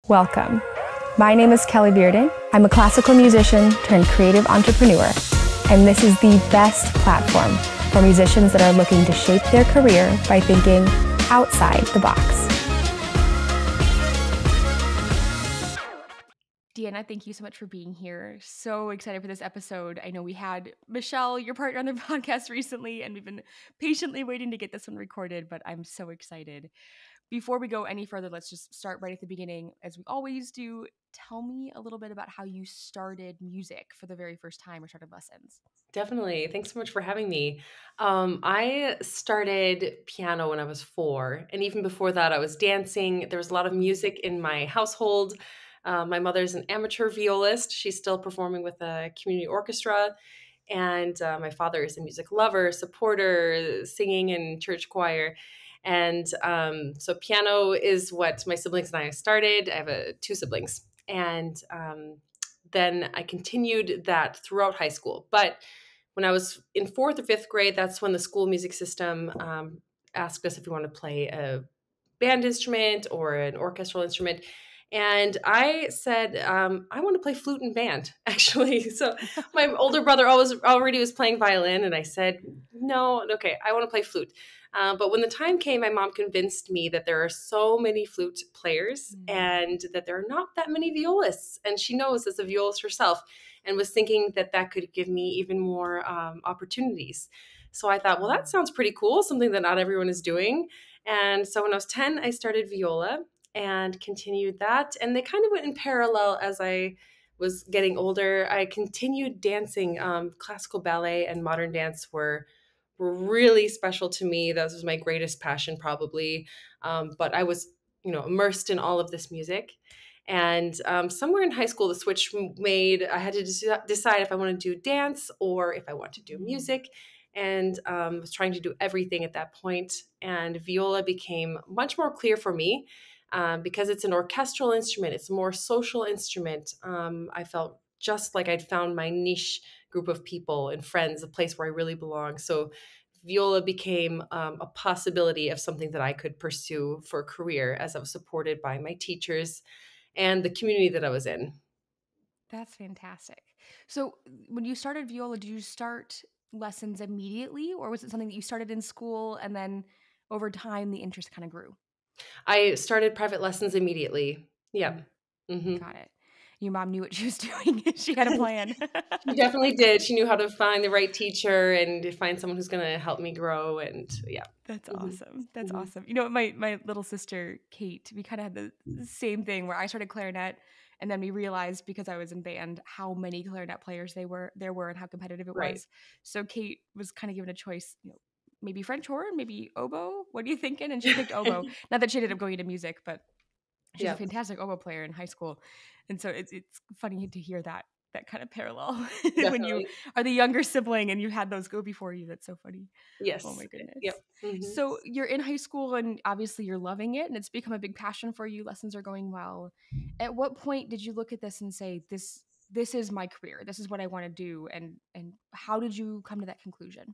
Welcome. My name is Kelly Riordan. I'm a classical musician turned creative entrepreneur, and this is the best platform for musicians that are looking to shape their career by thinking outside the box. Deanna, thank you so much for being here. So excited for this episode. I know we had Michelle, your partner on the podcast recently, and we've been patiently waiting to get this one recorded, but I'm so excited. Before we go any further, let's just start right at the beginning, as we always do. Tell me a little bit about how you started music for the very first time or started lessons. Definitely. Thanks so much for having me. I started piano when I was 4, and even before that, I was dancing. There was a lot of music in my household. My mother's an amateur violist. She's still performing with a community orchestra. And my father is a music lover, supporter, singing in church choir. And so piano is what my siblings and I started. I have two siblings. And then I continued that throughout high school. But when I was in 4th or 5th grade, that's when the school music system asked us if we wanted to play a band instrument or an orchestral instrument. And I said, I want to play flute and band, actually. So my older brother already was playing violin, and I said, no, okay, I want to play flute. But when the time came, my mom convinced me that there are so many flute players and that there are not that many violists. And she knows as a violist herself, and was thinking that that could give me even more opportunities. So I thought, well, that sounds pretty cool, something that not everyone is doing. And so when I was 10, I started viola and continued that. And they kind of went in parallel as I was getting older. I continued dancing. Classical ballet and modern dance were really special to me. That was my greatest passion, probably. But I was, immersed in all of this music. And somewhere in high school, the switch made. I had to decide if I want to do dance or if I want to do music. And was trying to do everything at that point. And viola became much more clear for me because it's an orchestral instrument. It's a more social instrument. I felt just like I'd found my niche group of people and friends, a place where I really belong. So viola became a possibility of something that I could pursue for a career as I was supported by my teachers and the community that I was in. That's fantastic. So when you started viola, did you start lessons immediately, or was it something that you started in school and then over time the interest kind of grew? I started private lessons immediately. Yeah. Mm-hmm. Got it. Your mom knew what she was doing. She had a plan. She definitely did. She knew how to find the right teacher and to find someone who's going to help me grow. And yeah. That's Mm-hmm. awesome. That's Mm-hmm. awesome. You know, my little sister, Kate, we kind of had the same thing where I started clarinet and then we realized because I was in band how many clarinet players there were and how competitive it Right. was. So Kate was kind of given a choice, maybe French horn, maybe oboe. What are you thinking? And she picked oboe. Not that she ended up going into music, but she's a Yeah, fantastic oboe player in high school. And so it's funny to hear that kind of parallel when you definitely. are the younger sibling and you had those go before you. That's so funny. Oh my Yes. Yep. goodness. Mm-hmm. So you're in high school and obviously you're loving it and it's become a big passion for you. Lessons are going well. At what point did you look at this and say, this is my career. This is what I want to do. And how did you come to that conclusion?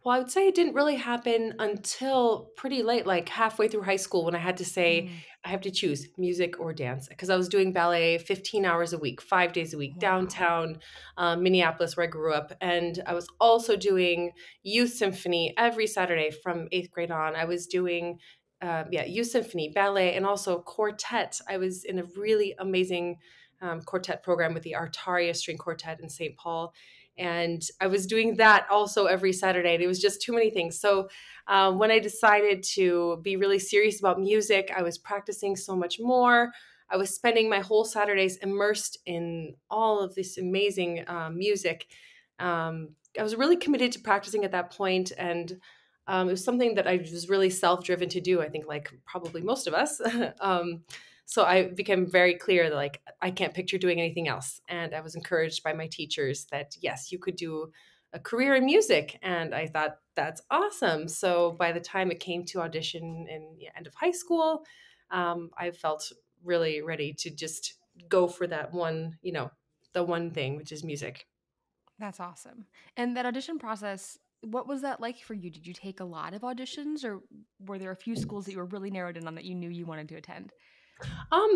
Well, I would say it didn't really happen until pretty late, like halfway through high school, when I had to say, Mm, I have to choose music or dance. Because I was doing ballet 15 hours a week, 5 days a week, wow. downtown Minneapolis, where I grew up. And I was also doing youth symphony every Saturday from 8th grade on. I was doing, youth symphony, ballet, and also quartet. I was in a really amazing quartet program with the Artaria String Quartet in St. Paul. And I was doing that also every Saturday. And it was just too many things. So when I decided to be really serious about music, I was practicing so much more. I was spending my whole Saturdays immersed in all of this amazing music. I was really committed to practicing at that point, and it was something that I was really self-driven to do. I think, like probably most of us. So I became very clear that like I can't picture doing anything else. And I was encouraged by my teachers that yes, you could do a career in music. And I thought that's awesome. So by the time it came to audition in the end of high school, I felt really ready to just go for that one, the one thing, which is music. That's awesome. And that audition process, what was that like for you? Did you take a lot of auditions or were there a few schools that you were really narrowed in on that you knew you wanted to attend?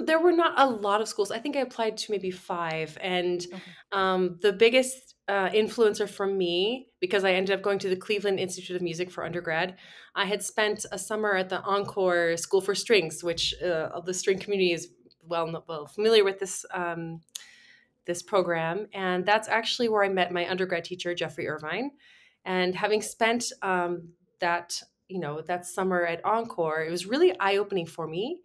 There were not a lot of schools. I think I applied to maybe 5, and Okay. the biggest influencer for me, because I ended up going to the Cleveland Institute of Music for undergrad. I had spent a summer at the Encore School for Strings, which the string community is well familiar with this program, and that's actually where I met my undergrad teacher, Jeffrey Irvine. And having spent that that summer at Encore, it was really eye opening for me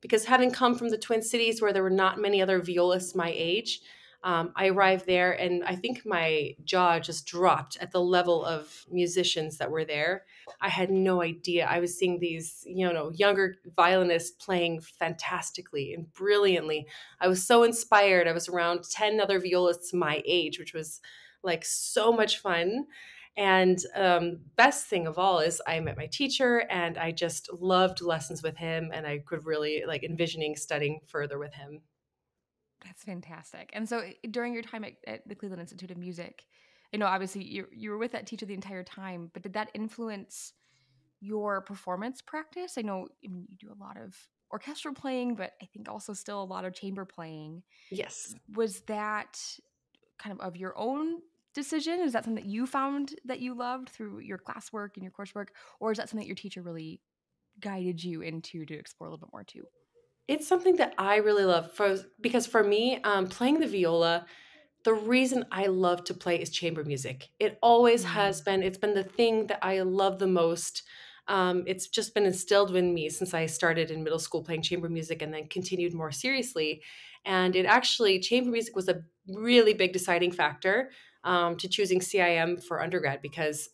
because having come from the Twin Cities where there were not many other violists my age, I arrived there and I think my jaw just dropped at the level of musicians that were there. I had no idea. I was seeing these, younger violinists playing fantastically and brilliantly. I was so inspired. I was around 10 other violists my age, which was like so much fun. And best thing of all is I met my teacher and I just loved lessons with him and I could really like envisioning studying further with him. That's fantastic. And so during your time at the Cleveland Institute of Music, obviously you were with that teacher the entire time, but did that influence your performance practice? I mean, you do a lot of orchestral playing, but I think also still a lot of chamber playing. Yes. Was that kind of your own decision? Is that something that you found that you loved through your classwork and your coursework, or is that something that your teacher really guided you into to explore a little bit more too? It's something that I really love because for me, playing the viola, the reason I love to play is chamber music. It always has Mm. been. It's been the thing that I love the most. It's just been instilled in me since I started in middle school playing chamber music and then continued more seriously. And it actually, chamber music was a really big deciding factor to choosing CIM for undergrad because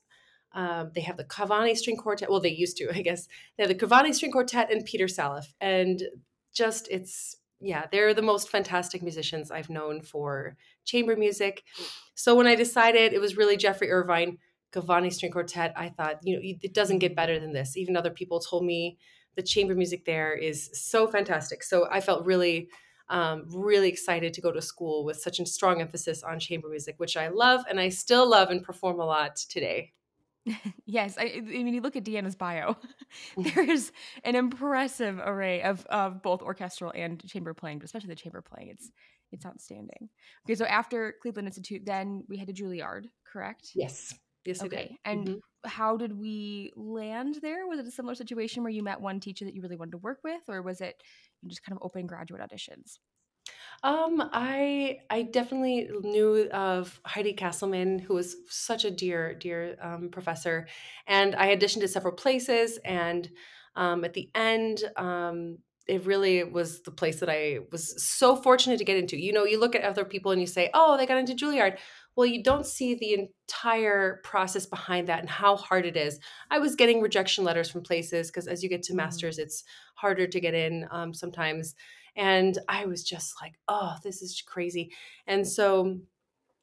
they have the Cavani string quartet. Well, they used to, I guess. They have the Cavani string quartet and Peter Salif. And just, yeah, they're the most fantastic musicians I've known for chamber music. So when I decided it was really Jeffrey Irvine, Cavani string quartet, I thought, it doesn't get Mm. better than this. Even other people told me the chamber music there is so fantastic. So I felt really excited to go to school with such a strong emphasis on chamber music, which I love and I still love and perform a lot today. Yes, I mean, you look at Deanna's bio. There is an impressive array of both orchestral and chamber playing, but especially the chamber playing. It's outstanding. Okay, so after Cleveland Institute, then we had to Juilliard, correct? Yes. Yes, I did. Okay, and Mhm. how did we land there? Was it a similar situation where you met one teacher that you really wanted to work with, or was it you just kind of open graduate auditions? I definitely knew of Heidi Castleman, who was such a dear professor, and I auditioned at several places. And at the end, it really was the place that I was so fortunate to get into. You look at other people and you say, "Oh, they got into Juilliard." Well, you don't see the entire process behind that and how hard it is. I was getting rejection letters from places because as you get to masters, Mm. it's harder to get in sometimes. And I was just like, oh, this is crazy. And so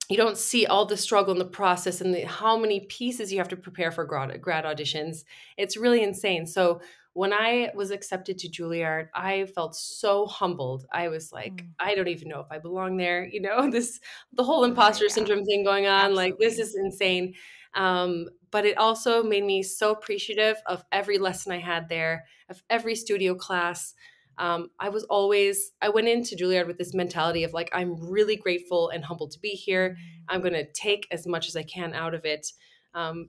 you don't see all the struggle in the process and how many pieces you have to prepare for grad auditions. It's really insane. So when I was accepted to Juilliard, I felt so humbled. I was like, Mm. I don't even know if I belong there. The whole Right, imposter yeah, syndrome thing going on. Like, this absolutely. is insane. But it also made me so appreciative of every lesson I had there, of every studio class. I went into Juilliard with this mentality of like, I'm really grateful and humbled to be here. Mm. I'm going to take as much as I can out of it.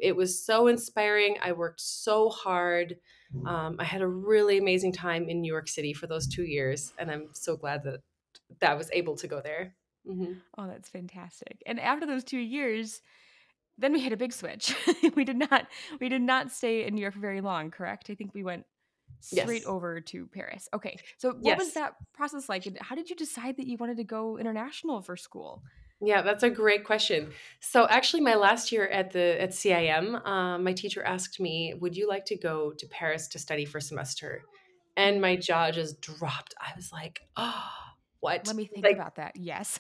It was so inspiring. I worked so hard. I had a really amazing time in New York City for those 2 years, and I'm so glad that I was able to go there. Hmm. Oh, that's fantastic. And after those 2 years, then we had a big switch. we did not we did not stay in New York for very long, correct? I think we went straight Yes. over to Paris. Okay. So what was Yes. that process like? And how did you decide that you wanted to go international for school? Yeah, that's a great question. So actually, my last year at CIM, my teacher asked me, "Would you like to go to Paris to study for a semester?" And my jaw just dropped. I was like, "Oh, what?" Let me think Like about that. Yes.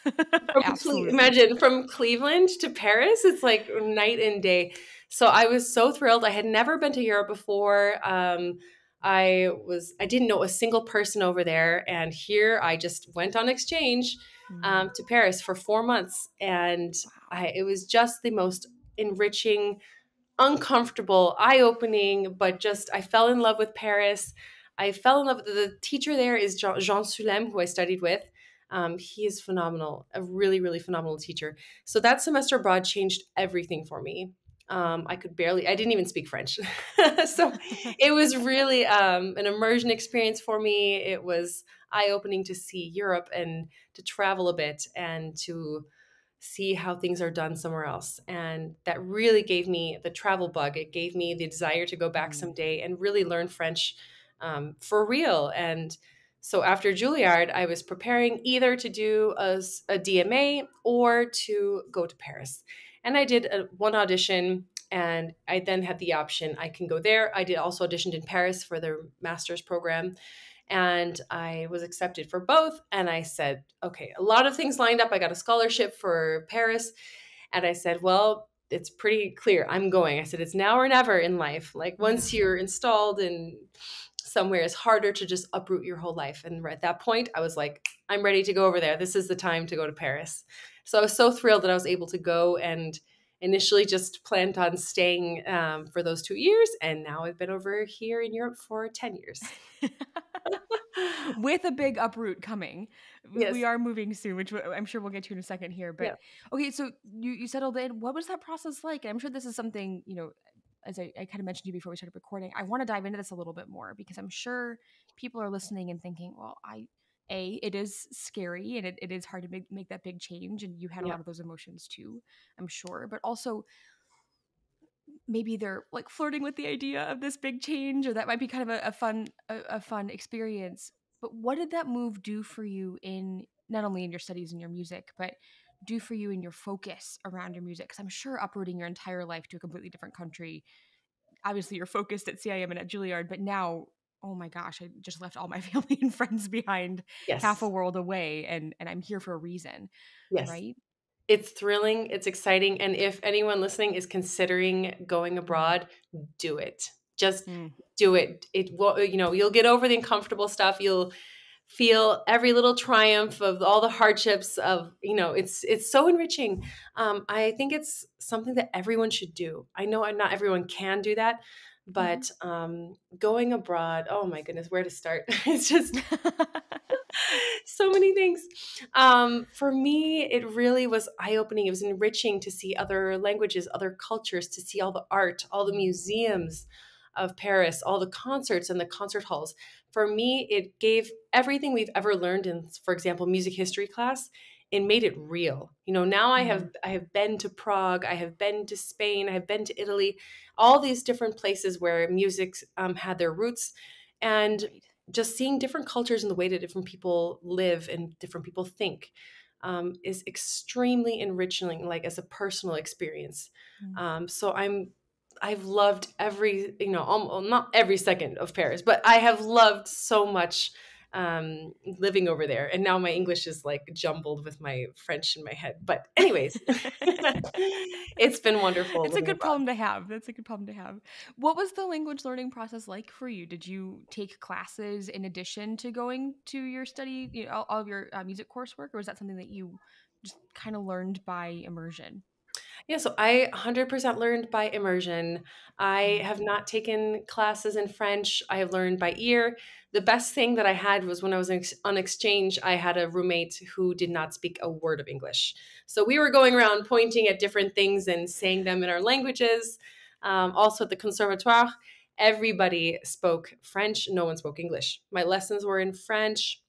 Absolutely. imagine from Cleveland to Paris, it's like night and day. So I was so thrilled. I had never been to Europe before. I didn't know a single person over there, and here I just went on exchange Mm. to Paris for 4 months, and Wow. it was just the most enriching, uncomfortable, eye-opening, but just I fell in love with Paris. I fell in love with the teacher there is Jean Sulem, who I studied with. He is phenomenal, a really, really phenomenal teacher. So that semester abroad changed everything for me. I didn't even speak French. So it was really an immersion experience for me. It was eye opening to see Europe and to travel a bit and to see how things are done somewhere else. And that really gave me the travel bug. It gave me the desire to go back Mm. someday and really learn French for real. And so after Juilliard, I was preparing either to do a DMA or to go to Paris. And I did one audition, and I then had the option I can go there. I did also auditioned in Paris for their master's program, and I was accepted for both. And I said, okay, a lot of things lined up. I got a scholarship for Paris, and I said, well, it's pretty clear I'm going. I said, it's now or never in life. Like Yeah. once you're installed in somewhere, it's harder to just uproot your whole life. And at that point, I was like, I'm ready to go over there. This is the time to go to Paris. So I was so thrilled that I was able to go, and initially just planned on staying for those 2 years. And now I've been over here in Europe for 10 years. With a big uproot coming. We Yes. are moving soon, which I'm sure we'll get to in a second here. But Yeah. okay, so you settled in. What was that process like? And I'm sure this is something, as I kind of mentioned to you before we started recording, I want to dive into this a little bit more because I'm sure people are listening and thinking, well, it is scary and it is hard to make that big change. And you had a Yeah. lot of those emotions too, I'm sure. But also, maybe they're like flirting with the idea of this big change, or that might be kind of a fun experience. But what did that move do for you in not only in your studies and your music, but do for you in your focus around your music? Because I'm sure uprooting your entire life to a completely different country, obviously you're focused at CIM and at Juilliard, but now, oh my gosh, I just left all my family and friends behind, half a Yes. world away, and I'm here for a reason, Yes. right? It's thrilling, it's exciting, and if anyone listening is considering going Mm. abroad, do it. Just Mm. do it. It will, you'll get over the uncomfortable stuff. You'll feel every little triumph of all the hardships of, it's so enriching. I think it's something that everyone should do. I know not everyone can do that, Mhm. but going abroad, oh my goodness, where to start? It's just so many things. For me, it really was eye opening. It was enriching to see other languages, other cultures, to see all the art, all the Mm. museums of Paris, all the concerts and the concert halls. For me, it gave everything we've ever learned in, for example, music history class. It made it real. Now Mm. I have been to Prague, I have been to Spain, I have been to Italy, all these different places where music had their roots, and Right. just seeing different cultures and the way that different people live and different people think is extremely enriching, like as a personal experience. Mm. So I've loved every, not every second of Paris, but I have loved so much living over there. And now my English is like jumbled with my French in my head. But anyways, it's been wonderful It's a living good abroad. problem to have. That's a good problem to have. What was the language learning process like for you? Did you take classes in addition to going to your study, all of your music coursework, or was that something that you just kind of learned by immersion? Yeah, so I 100% learned by immersion. I Mm. have not taken classes in French. I have learned by ear. The best thing that I had was when I was on exchange, I had a roommate who did not speak a word of English. So we were going around pointing at different things and saying them in our languages. Also at the Conservatoire, everybody spoke French. No one spoke English. My lessons were in French.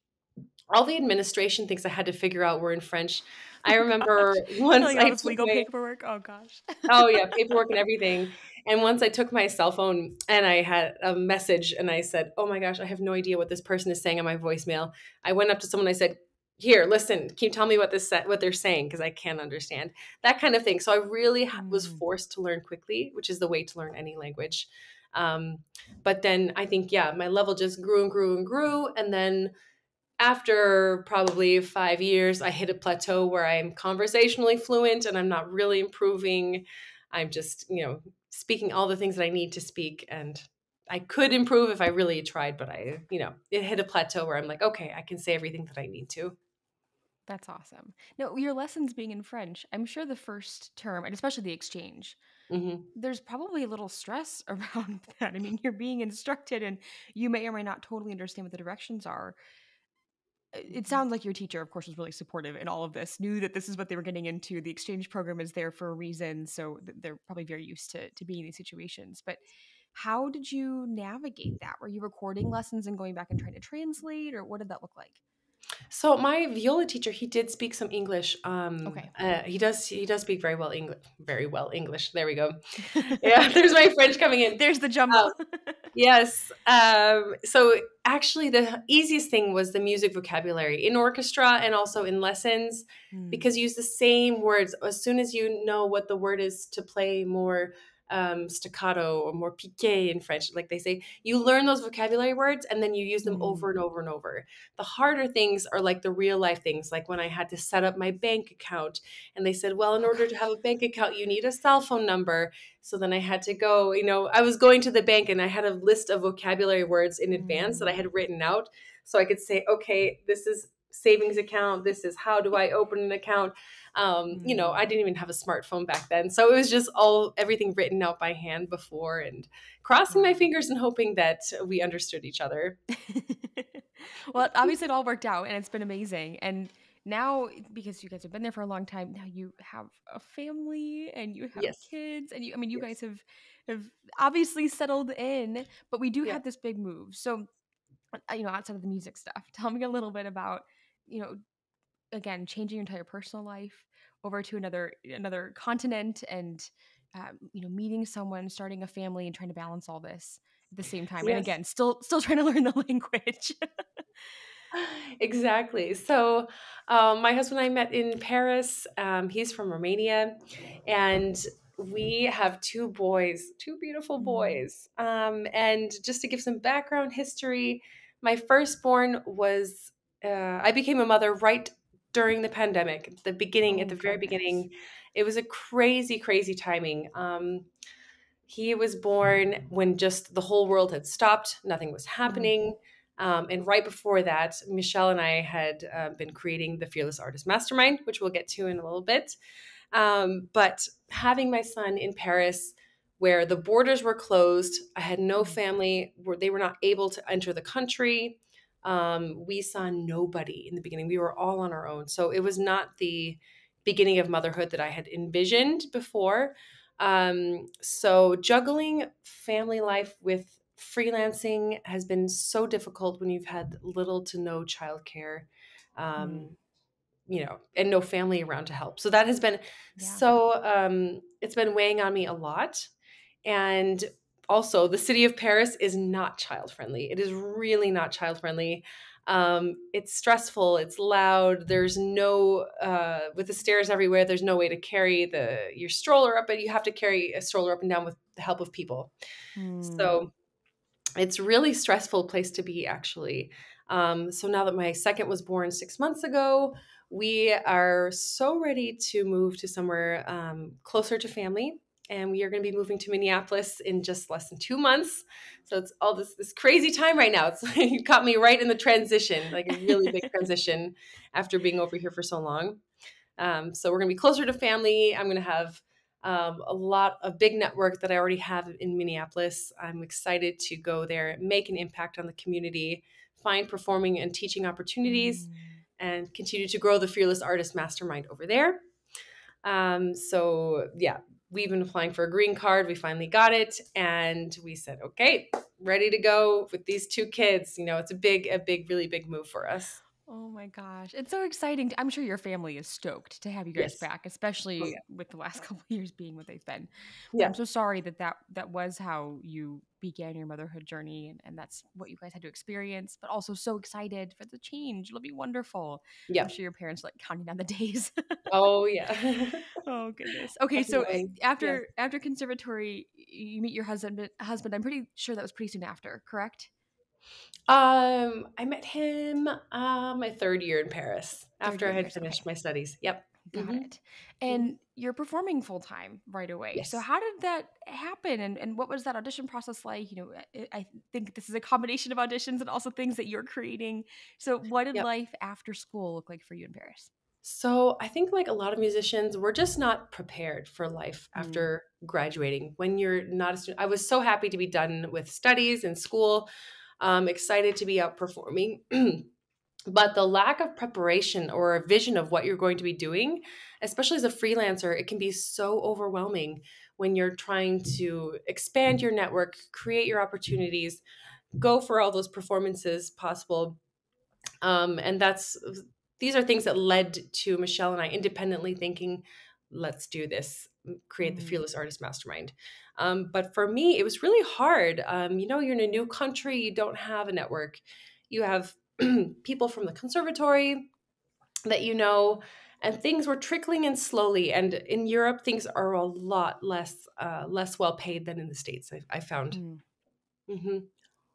All the administration things I had to figure out were in French. I Oh remember gosh, once filling out all I this took legal my paperwork. Oh gosh. Oh yeah, paperwork and everything. And once I took my cell phone and I had a message and I said, "Oh my gosh, I have no idea what this person is saying on my voicemail." I went up to someone and I said, "Here, listen, can you tell me what they're saying because I can't understand." That kind of thing. So I really was Mm. forced to learn quickly, which is the way to learn any language. Um, but then I think my level just grew and grew and grew, and then after probably 5 years, I hit a plateau where I'm conversationally fluent and I'm not really improving. I'm just, speaking all the things that I need to speak. And I could improve if I really tried, but it hit a plateau where I'm like, okay, I can say everything that I need to. That's awesome. Now, your lessons being in French, I'm sure the first term, and especially the exchange, Hmm. there's probably a little stress around that. I mean, you're being instructed and you may or may not totally understand what the directions are. It sounds like your teacher, of course, was really supportive in all of this, knew that this is what they were getting into. The exchange program is there for a reason. So they're probably very used to being in these situations. But how did you navigate that? Were you recording lessons and going back and trying to translate, or what did that look like? So my viola teacher, he did speak some English. Okay. He does speak very well English. Very well English. There we go. Yeah, there's my French coming in. There's the Um, jumble. Yes. So actually, the easiest thing was the music vocabulary in orchestra and also in lessons, Mm, because you use the same words. As soon as you know what the word is to play more staccato or more piqué in French, like they say, you learn those vocabulary words and then you use them mm, over and over and over. The harder things are like the real life things, like when I had to set up my bank account and they said, well, in oh order to have gosh. a bank account, you need a cell phone number. So then I had to go, I was going to the bank and I had a list of vocabulary words in advance that I Mm, had written out. So I could say, okay, this is savings account. This is how do I open an account? I mm, didn't even have a smartphone back then. So it was just everything written out by hand before and crossing my wow. fingers and hoping that we understood each other. Well, obviously it all worked out and it's been amazing. And now, because you guys have been there for a long time, now you have a family and you have Yes. kids, and I mean, you guys Yes. have obviously settled in, but we do Yeah. have this big move. So, outside of the music stuff, tell me a little bit about, you know, again, changing your entire personal life over to another continent and meeting someone, starting a family, and trying to balance all this at the same time. And Yes. again, still trying to learn the language. Exactly. So, my husband and I met in Paris. He's from Romania, and we have two boys, two beautiful Mm. boys. And just to give some background history, my firstborn was, I became a mother right during the pandemic, at Oh the very goodness. beginning. It was a crazy, crazy timing. He was born when just the whole world had stopped, nothing was Mm. happening. And right before that, Michelle and I had been creating the Fearless Artist Mastermind, which we'll get to in a little bit. But having my son in Paris, where the borders were closed, I had no Mm. family, they were not able to enter the country. We saw nobody in the beginning. We were all on our own. So it was not the beginning of motherhood that I had envisioned before. So juggling family life with freelancing has been so difficult when you've had little to no childcare, Mm. um, and no family around to help. So that has been Yeah. it's been weighing on me a lot. And also, the city of Paris is not child friendly. It is really not child friendly. It's stressful. It's loud. There's no with the stairs everywhere. There's no way to carry your stroller up, but you have to carry a stroller up and down with the help of people. Mm. So it's really stressful place to be, actually. So now that my second was born 6 months ago, we are so ready to move to somewhere closer to family. And we are going to be moving to Minneapolis in just less than 2 months. So it's all this crazy time right now. It's you caught me right in the transition, like a really big transition after being over here for so long. So we're going to be closer to family. I'm going to have a big network that I already have in Minneapolis. I'm excited to go there, make an impact on the community, find performing and teaching opportunities, Mm. and continue to grow the Fearless Artist Mastermind over there. So yeah, we've been applying for a green card. We finally got it, and we said, okay, ready to go with these two kids. It's a big, really big move for us. Oh my gosh. It's so exciting. I'm sure your family is stoked to have you guys Yes. back, Oh yeah. especially with the last couple of years being what they've been. Well, I'm Yeah. so sorry that was how you began your motherhood journey, and that's what you guys had to experience, but also so excited for the change. It'll be wonderful. I'm Yeah. sure your parents are like counting down the days. Oh yeah. Oh goodness. Okay, so Definitely. Yes. after conservatory, you meet your husband. I'm pretty sure that was pretty soon after, correct? I met him my third year in Paris Third after year I in had Paris. Okay. finished my studies. Yep. Got Mhm. it. Mhm. And you're performing full time right away. So Yes. how did that happen? And what was that audition process like? I think this is a combination of auditions and also things that you're creating. So what did Yep. life after school look like for you in Paris? So I think like a lot of musicians, we're just not prepared for life Mm, after graduating. When you're not a student, I was so happy to be done with studies and school, excited to be out performing. But the lack of preparation or a vision of what you're going to be doing, especially as a freelancer, it can be so overwhelming when you're trying to expand your network, create your opportunities, go for all those performances possible. And these are things that led to Michelle and I independently thinking, let's do this, create the mm, Fearless Artist Mastermind. But for me, it was really hard. You're in a new country, you don't have a network. You have people from the conservatory that and things were trickling in slowly. And in Europe, things are a lot less well paid than in the States. I found. mm. Hmm.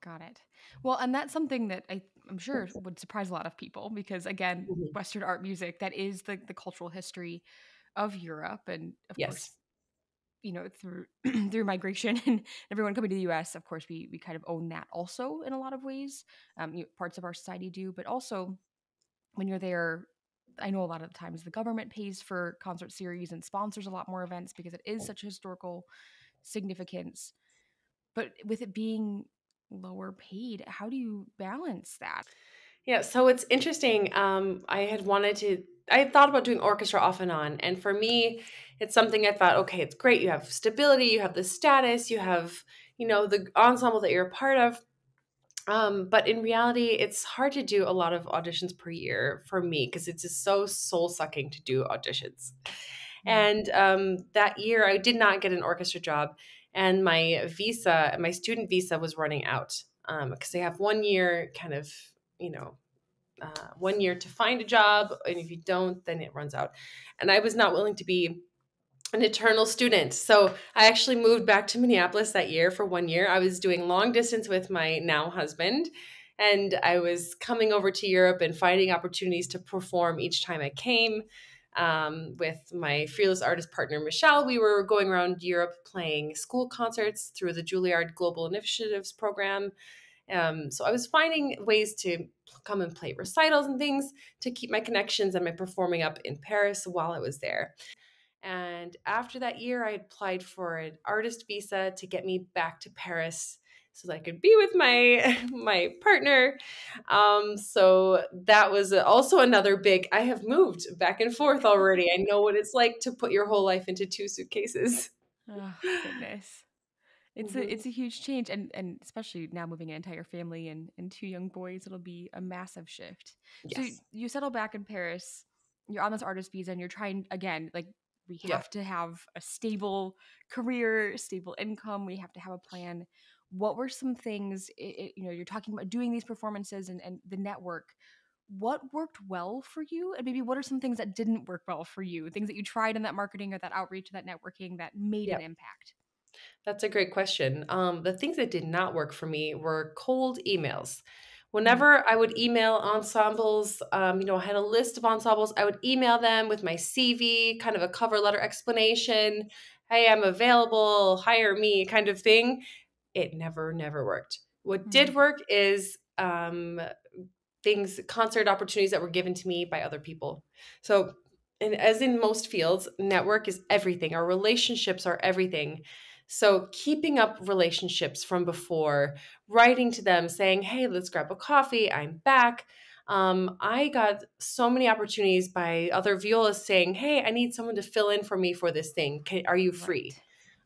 Got it. Well, and that's something that I'm sure would surprise a lot of people because, again, Hmm. Western art music, that is the cultural history of Europe. And of Yes. course, through through migration and everyone coming to the US, of course, we kind of own that also in a lot of ways. Parts of our society do, but also when you're there, I know a lot of the times the government pays for concert series and sponsors a lot more events because it is such a historical significance. But with it being lower paid, how do you balance that? Yeah, so it's interesting. I had thought about doing orchestra off and on. And for me, it's something I thought, okay, it's great. You have stability, you have the status, you have, the ensemble that you're a part of. But in reality, it's hard to do a lot of auditions per year for me because it's just so soul sucking to do auditions. Mm, And that year, I did not get an orchestra job, and my student visa was running out because they have 1 year kind of, you know, 1 year to find a job, and if you don't, then it runs out. And I was not willing to be an eternal student. So I actually moved back to Minneapolis that year for 1 year. I was doing long distance with my now husband, and I was coming over to Europe and finding opportunities to perform each time I came. With my fearless artist partner, Michelle, we were going around Europe playing school concerts through the Juilliard Global Initiatives program. So I was finding ways to come and play recitals and things to keep my connections and my performing up in Paris while I was there. And after that year, I applied for an artist visa to get me back to Paris so that I could be with my my partner. So that was also another big. I have moved back and forth already. I know what it's like to put your whole life into two suitcases. oh goodness. It's Hmm. a huge change, and especially now moving an entire family and two young boys, it'll be a massive shift. So Yes. you settle back in Paris, you're on this artist visa, and you're trying again, like we Yeah. have to have a stable career, stable income. We have to have a plan. What were some things? You're talking about doing these performances and the network. What worked well for you, and maybe what are some things that didn't work well for you? Things that you tried in that marketing or that outreach, that networking that made Yeah. an impact. That's a great question. The things that did not work for me were cold emails. Mm, Whenever I would email ensembles, I had a list of ensembles, I would email them with my CV, kind of a cover letter explanation. Hey, I'm available, hire me, kind of thing. It never worked. What mm, did work is concert opportunities that were given to me by other people. So, and as in most fields, network is everything. Our relationships are everything. So, keeping up relationships from before, writing to them, saying, "Hey, let's grab a coffee. I'm back." I got so many opportunities by other violists saying, "Hey, I need someone to fill in for me for this thing. Are you free?"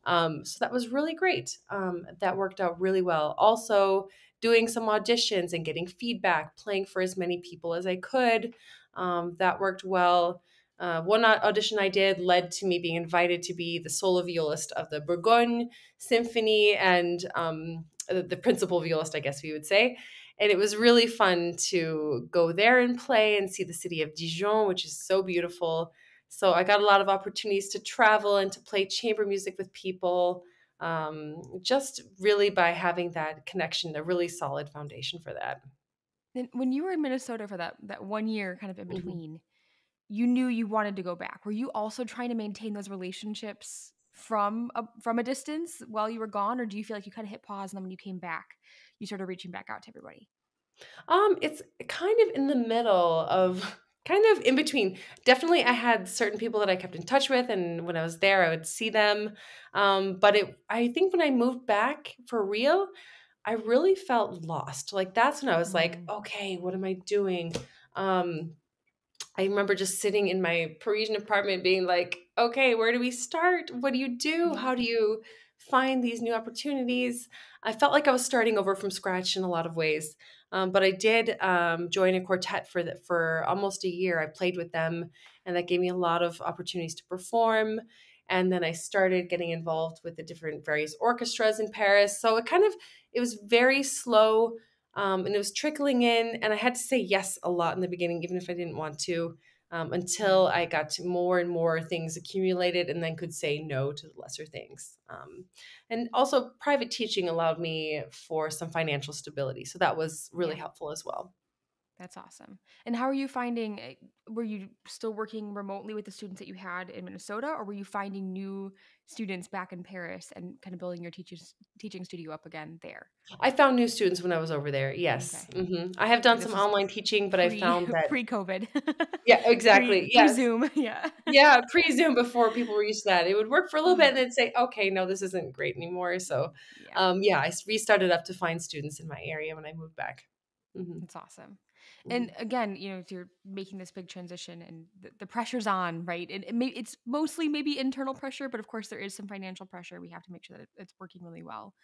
right. So that was really great. That worked out really well. Also, doing some auditions and getting feedback, playing for as many people as I could. That worked well. One audition I did led to me being invited to be the solo violist of the Bourgogne Symphony and the principal violist, I guess we would say. And it was really fun to go there and play and see the city of Dijon, which is so beautiful. So I got a lot of opportunities to travel and to play chamber music with people, just really by having that connection, a really solid foundation for that. Then when you were in Minnesota for that 1 year kind of in Hmm. between, you knew you wanted to go back, were you also trying to maintain those relationships from a distance while you were gone, or do you feel like you kind of hit pause and then when you came back, you started reaching back out to everybody? It's kind of in the middle of kind of in between. Definitely, I had certain people that I kept in touch with, and when I was there, I would see them. But I think when I moved back for real, I really felt lost. Like that's when I was like, Mm, okay, what am I doing? Um, I remember just sitting in my Parisian apartment being like, okay, where do we start? What do you do? yeah. How do you find these new opportunities? I felt like I was starting over from scratch in a lot of ways. But I did join a quartet for almost a year. I played with them, and that gave me a lot of opportunities to perform. And then I started getting involved with the different various orchestras in Paris. So it was very slow, and it was trickling in, and I had to say yes a lot in the beginning, even if I didn't want to, until Mm, I got to more and more things accumulated and then could say no to the lesser things. And also, private teaching allowed me for some financial stability. So that was really yeah. helpful as well. That's awesome. And how are you finding, were you still working remotely with the students that you had in Minnesota, or were you finding new students back in Paris and kind of building your teaching studio up again there? I found new students when I was over there. Yes. Okay. I have done And this some was online teaching, but I pre found that, pre-COVID. yeah, exactly. Pre Yes. Zoom. Yeah. Yeah, pre-Zoom before people were used to that. It would work for a little bit Uh-huh. and then say, okay, no, this isn't great anymore. So, Yeah. yeah, restarted up to find students in my area when I moved back. Hmm. That's awesome. Hmm. And again, if you're making this big transition and the pressure's on, right? It's mostly maybe internal pressure, but of course there is some financial pressure. We have to make sure that it's working really well.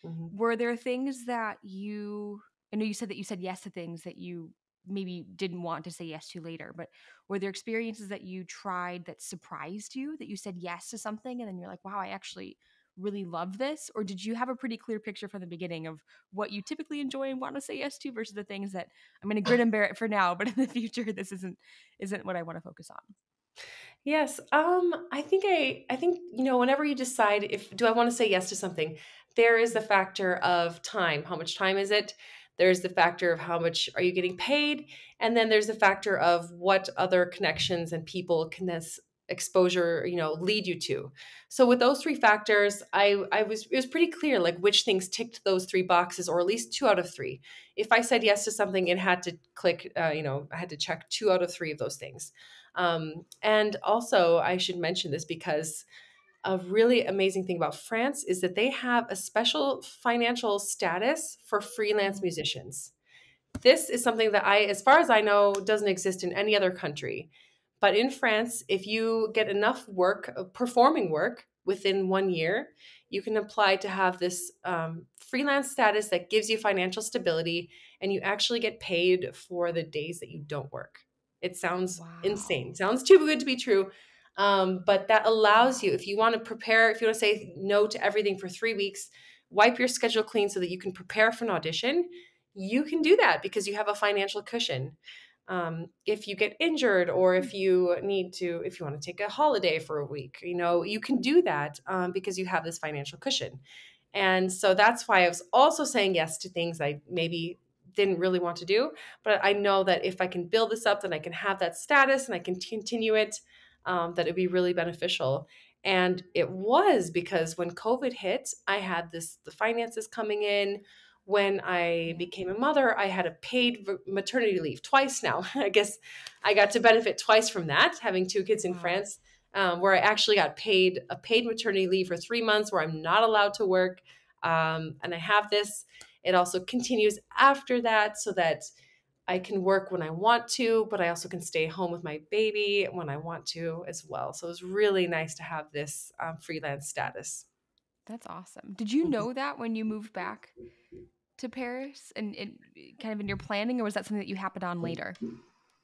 Hmm. Were there things that I know you said that you said yes to things that you maybe didn't want to say yes to later, but were there experiences that you tried that surprised you, that you said yes to something and then you're like, wow, I actually really love this? Or did you have a pretty clear picture from the beginning of what you typically enjoy and want to say yes to versus the things that I'm going to grin and bear it for now, but in the future, this isn't what I want to focus on? Yes. I think, whenever you decide if do I want to say yes to something, there is the factor of time. How much time is it? There's the factor of how much are you getting paid? And then there's the factor of what other connections and people can this exposure, lead you to. So with those three factors, it was pretty clear like which things ticked those three boxes, or at least two out of three. If I said yes to something, it had to click, I had to check two out of three of those things. And also, I should mention this because a really amazing thing about France is that they have a special financial status for freelance Mm, musicians. This is something that as far as I know, doesn't exist in any other country. But in France, if you get enough work, performing work within 1 year, you can apply to have this freelance status that gives you financial stability, and you actually get paid for the days that you don't work. It sounds insane. wow. Sounds too good to be true. But that allows Wow. you, if you want to prepare, if you want to say no to everything for 3 weeks, wipe your schedule clean so that you can prepare for an audition, you can do that because you have a financial cushion. If you get injured, or if you want to take a holiday for a week, you can do that because you have this financial cushion. And so that's why I was also saying yes to things I maybe didn't really want to do. But I know that if I can build this up, then I can have that status and I can continue it, that it'd be really beneficial. And it was because when COVID hit, I had the finances coming in. When I Yeah. became a mother, I had a paid maternity leave twice now. I guess I got to benefit twice from that, having two kids in Wow. France, where I actually got paid a paid maternity leave for 3 months where I'm not allowed to work. And I have this. It also continues after that so that I can work when I want to, but I also can stay home with my baby when I want to as well. So it was really nice to have this freelance status. That's awesome. Did you Mhm. know that when you moved back to Paris and kind of in your planning, or was that something that you happened on later?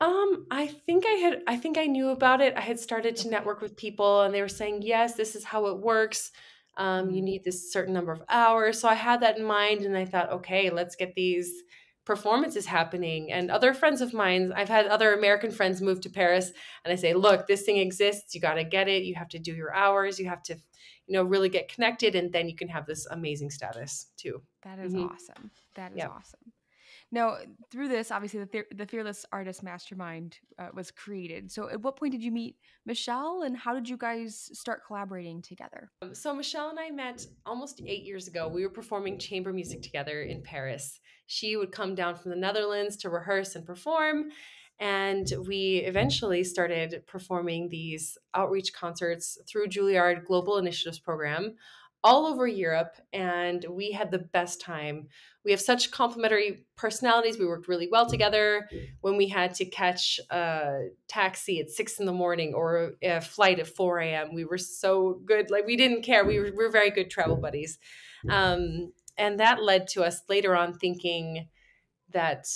I think I knew about it. I had started to Okay. network with people and they were saying, yes, this is how it works. You Mm, need this certain number of hours. So I had that in mind and I thought, okay, let's get these performances happening. And other friends of mine, I've had other American friends move to Paris and I say, look, this thing exists. You got to get it. You have to do your hours. You have to, really get connected and then you can have this amazing status too. that is Hmm. awesome. That is Yeah. awesome. Now, through this, obviously, the Fearless Artist Mastermind was created. So, at what point did you meet Michelle, and how did you guys start collaborating together? So Michelle and I met almost 8 years ago. We were performing chamber music together in Paris. She would come down from the Netherlands to rehearse and perform. And we eventually started performing these outreach concerts through Juilliard Global Initiatives Program all over Europe. And we had the best time. We have such complementary personalities. We worked really well together. When we had to catch a taxi at 6 in the morning or a flight at 4 a.m., we were so good. Like, we didn't care. We were very good travel buddies. And that led to us later on thinking that,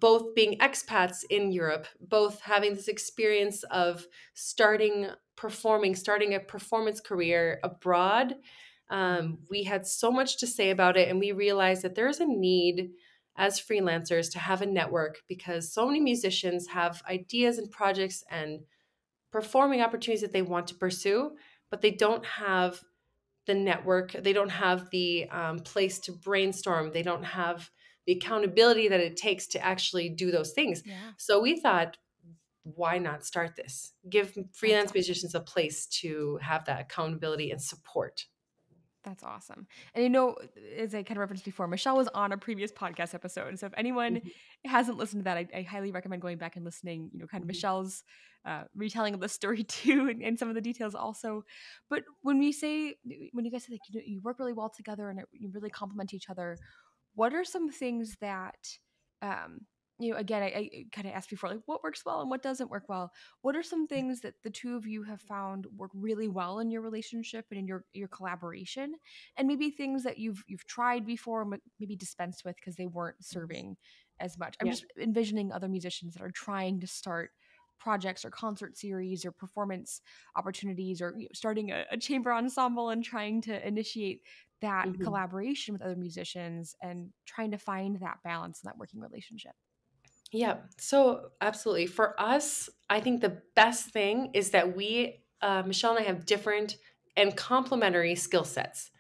both being expats in Europe, both having this experience of starting a performance career abroad, we had so much to say about it. And we realized that there's a need as freelancers to have a network, because so many musicians have ideas and projects and performing opportunities that they want to pursue, but they don't have the network. They don't have the place to brainstorm. They don't have the accountability that it takes to actually do those things. Yeah, So we thought, why not start this? Give that's freelance awesome. musicians a place to have that accountability and support. That's awesome. And as I kind of referenced before, Michelle was on a previous podcast episode. So if anyone Mhm, hasn't listened to that, I highly recommend going back and listening, kind of mhm, Michelle's retelling of the story too, and some of the details also. But when when you guys say like, you work really well together and you really complement each other, what are some things that um again, I kind of asked before, like what works well and what doesn't work well. What are some things that the two of you have found work really well in your relationship and in your collaboration, and maybe things that you've tried before and maybe dispensed with because they weren't mhm. serving as much? I'm Yeah. just envisioning other musicians that are trying to start projects or concert series or performance opportunities, or starting a chamber ensemble and trying to initiate that Mhm. collaboration with other musicians and trying to find that balance in that working relationship. Yeah, so absolutely. For us, I think the best thing is that Michelle and I have different and complementary skill sets.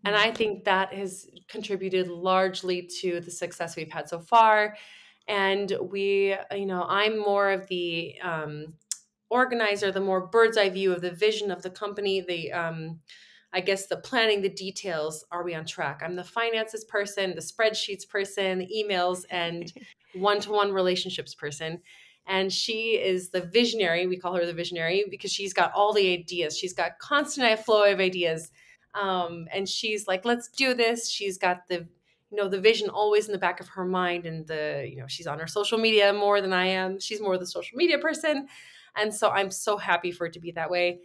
And Mm. I think that has contributed largely to the success we've had so far. And I'm more of the organizer, the more bird's eye view of the vision of the company, I guess the planning, the details. Are we on track? I'm the finances person, the spreadsheets person, the emails, and one-to-one relationships person. And she is the visionary. We call her the visionary because she's got all the ideas. She's got constant flow of ideas. And she's like, let's do this. She's got the vision always in the back of her mind. And she's on her social media more than I am. She's more the social media person. And so I'm so happy for it to be that way.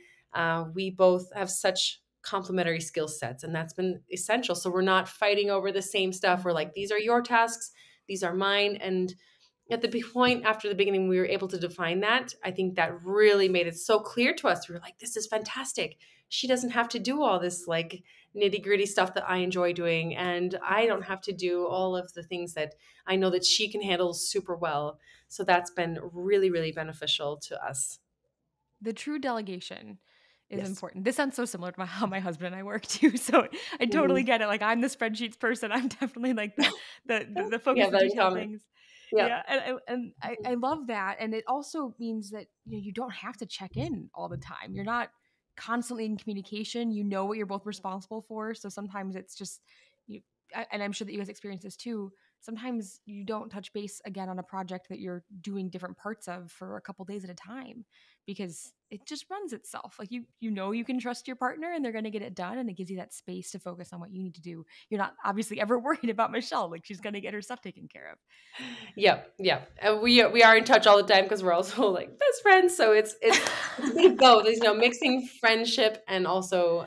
We both have such complementary skill sets, and that's been essential. So we're not fighting over the same stuff. We're Mhm. like, these are your tasks, these are mine. And at the point after the beginning, we were able to define that. I think that really made it so clear to us. We were like, this is fantastic. She doesn't have to do all this like nitty gritty stuff that I enjoy doing. And I Yes. don't have to do all of the things that I know that she can handle super well. So that's been really, really beneficial to us. The true delegation is Yes. important. This sounds so similar to how my husband and I work too. So I totally Mhm. get it. Like I'm the spreadsheets person. I'm definitely like the We focus, have the that in detailed common. things. Yeah. Yeah, and I love that. And it also means that you don't have to check in all the time. You're not constantly in communication. You know what you're both responsible for. So sometimes it's just you. And I'm sure that you guys experience this too. Sometimes you don't touch base again on a project that you're doing different parts of for a couple days at a time, because it just runs itself. Like you can trust your partner and they're going to get it done, and it gives you that space to focus on what you need to do. You're not obviously ever worried about Michelle, like she's going to get her stuff taken care of. Yep, yeah, and we are in touch all the time because we're also like best friends. So it's a bit of both. It's, mixing friendship and also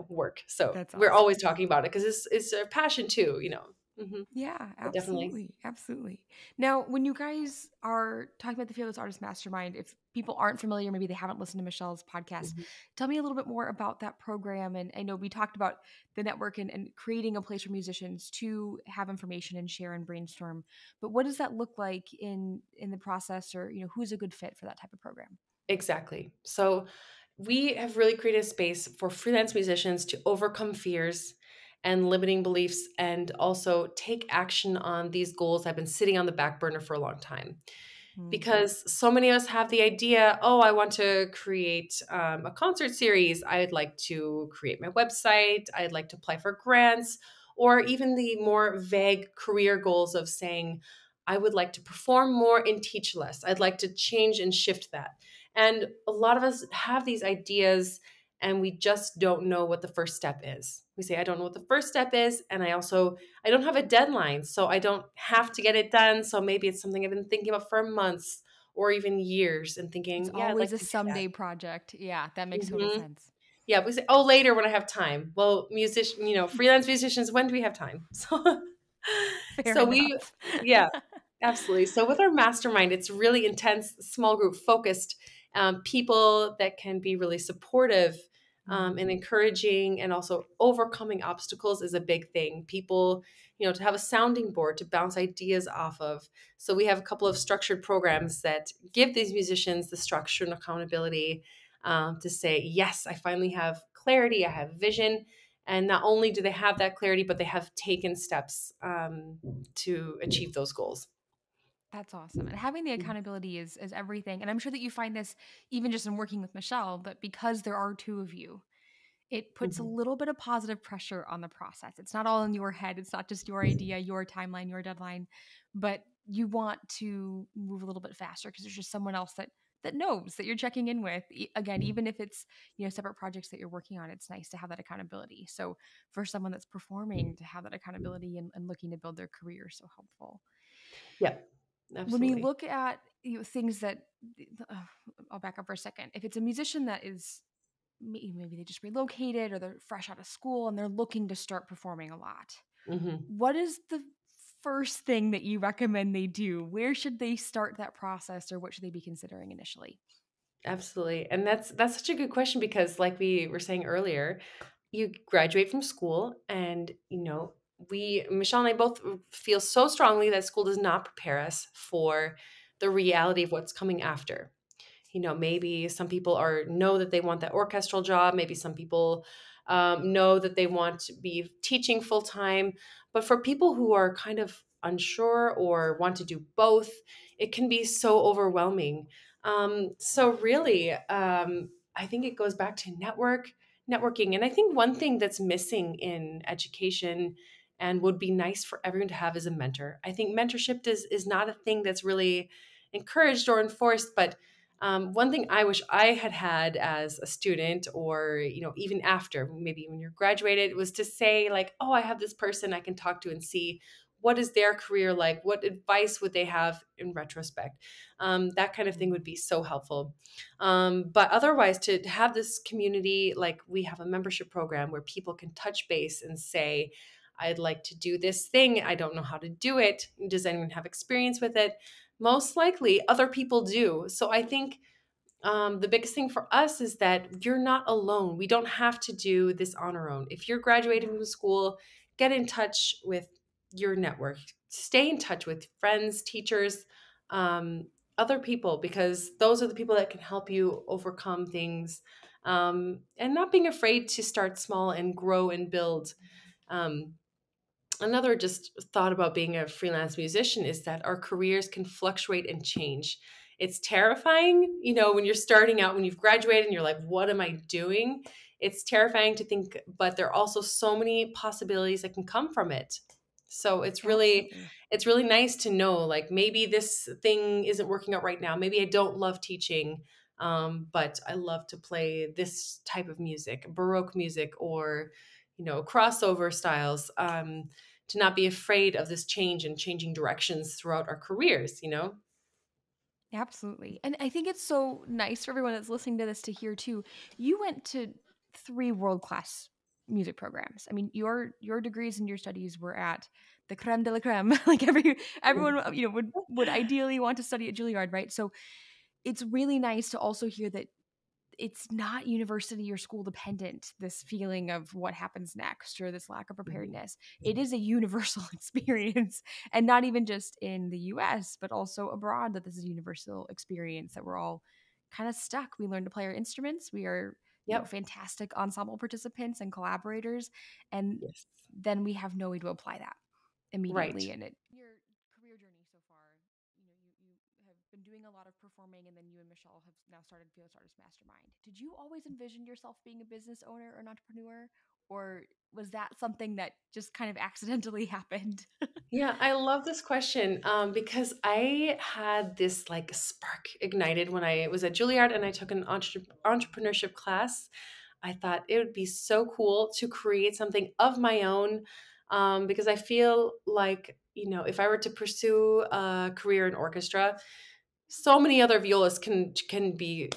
work. So That's we're awesome. always talking about it because it's a passion too. Yeah, But definitely. absolutely. Absolutely. Now, when you guys are talking about the Fearless Artist Mastermind, if people aren't familiar, maybe they haven't listened to Michelle's podcast, Mhm. tell me a little bit more about that program. And I know we talked about the network and creating a place for musicians to have information and share and brainstorm. But what does that look like in the process, or who's a good fit for that type of program? Exactly. So we have really created a space for freelance musicians to overcome fears and limiting beliefs, and also take action on these goals that have been sitting on the back burner for a long time. Mm. Because so many of us have the idea, oh, I want to create a concert series. I'd like to create my website. I'd like to apply for grants, or even the more vague career goals of saying, I would like to perform more and teach less. I'd like to change and shift that. And a lot of us have these ideas and we just don't know what the first step is. We say, I don't know what the first step is. And I don't have a deadline, so I don't have to get it done. So maybe it's something I've been thinking about for months or even years and It's thinking, yeah, I'd always like a to do that. someday project. Yeah, that makes total Mhm. sense. Yeah, we say, oh, later when I have time. Well, freelance musicians, when do we have time? Fair So we, enough. yeah, absolutely. So with our mastermind, it's really intense, small group focused, people that can be really supportive, and Mm. encouraging, and also overcoming obstacles is a big thing. People, to have a sounding board to bounce ideas off of. So we have a couple of structured programs that give these musicians the structure and accountability, to say, yes, I finally have clarity, I have vision. And not only do they have that clarity, but they have taken steps, to achieve those goals. That's awesome. And having the accountability is everything. And I'm sure that you find this even just in working with Michelle, but because there are two of you, it puts a Mhm. little bit of positive pressure on the process. It's not all in your head. It's not just your idea, your timeline, your deadline, but you want to move a little bit faster because there's just someone else that knows that you're checking in with. Again, even if it's, separate projects that you're working on, it's nice to have that accountability. So for someone that's performing to have that accountability and looking to build their career is so helpful. Yeah, When we absolutely. look at things that uh, I'll back up for a second. If it's a musician that is maybe they just relocated or they're fresh out of school and they're looking to start performing a lot, Hmm. what is the first thing that you recommend they do? Where should they start that process, or what should they be considering initially? Absolutely. And that's such a good question because like we were saying earlier, you graduate from school and we Michelle and I both feel so strongly that school does not prepare us for the reality of what's coming after. Maybe some people are know that they want that orchestral job. Maybe some people, know that they want to be teaching full time. But for people who are kind of unsure or want to do both, it can be so overwhelming. So really, I think it goes back to networking. And I think one thing that's missing in education and would be nice for everyone to have is a mentor. I think mentorship is not a thing that's really encouraged or enforced, but one thing I wish I had had as a student, or even after, maybe when you're graduated, was to say like, "Oh, I have this person I can talk to and see what is their career like. What advice would they have in retrospect?" That kind of thing would Mm. be so helpful. But otherwise, to have this community, like we have a membership program where people can touch base and say, "I'd like to do this thing. I don't know how to do it. Does anyone have experience with it?" Most likely other people do. So I think, the biggest thing for us is that you're not alone. We don't have to do this on our own. If you're graduating Yeah, from school, get in touch with your network, stay in touch with friends, teachers, um, other people, because those are the people that can help you overcome things, and not being afraid to start small and grow and build. Um, Another just thought about being a freelance musician is that our careers can fluctuate and change. It's terrifying, when you're starting out, when you've graduated and you're like, what am I doing? It's terrifying to think, but there are also so many possibilities that can come from it. So absolutely. it's really nice to know, like, maybe this thing isn't working out right now. Maybe I don't love teaching, but I love to play this type of music, Baroque music, or crossover styles. To not be afraid of this change and changing directions throughout our careers. Absolutely. And I think it's so nice for everyone that's listening to this to hear too. You went to three world-class music programs. I mean, your degrees and your studies were at the creme de la creme. Like everyone would ideally want to study at Juilliard, right? So it's really nice to also hear that it's not university or school dependent, this feeling of what happens next or this lack of Mhm. preparedness. It is a universal experience, and not even just in the US but also abroad, that this is a universal experience, that we're all kind of stuck. We learn to play our instruments, we are Yep. fantastic ensemble participants and collaborators, and Yes. then we have no way to apply that Right. immediately. And your career journey so far, you have been doing a lot of performing, and then you and Michelle have now started Fearless Artist Mastermind. Did you always envision yourself being a business owner or an entrepreneur, or was that something that just kind of accidentally happened? Yeah, I love this question because I had this like spark ignited when I was at Juilliard and I took an entrepreneurship class. I thought it would be so cool to create something of my own because I feel like, if I were to pursue a career in orchestra, so many other violists can be,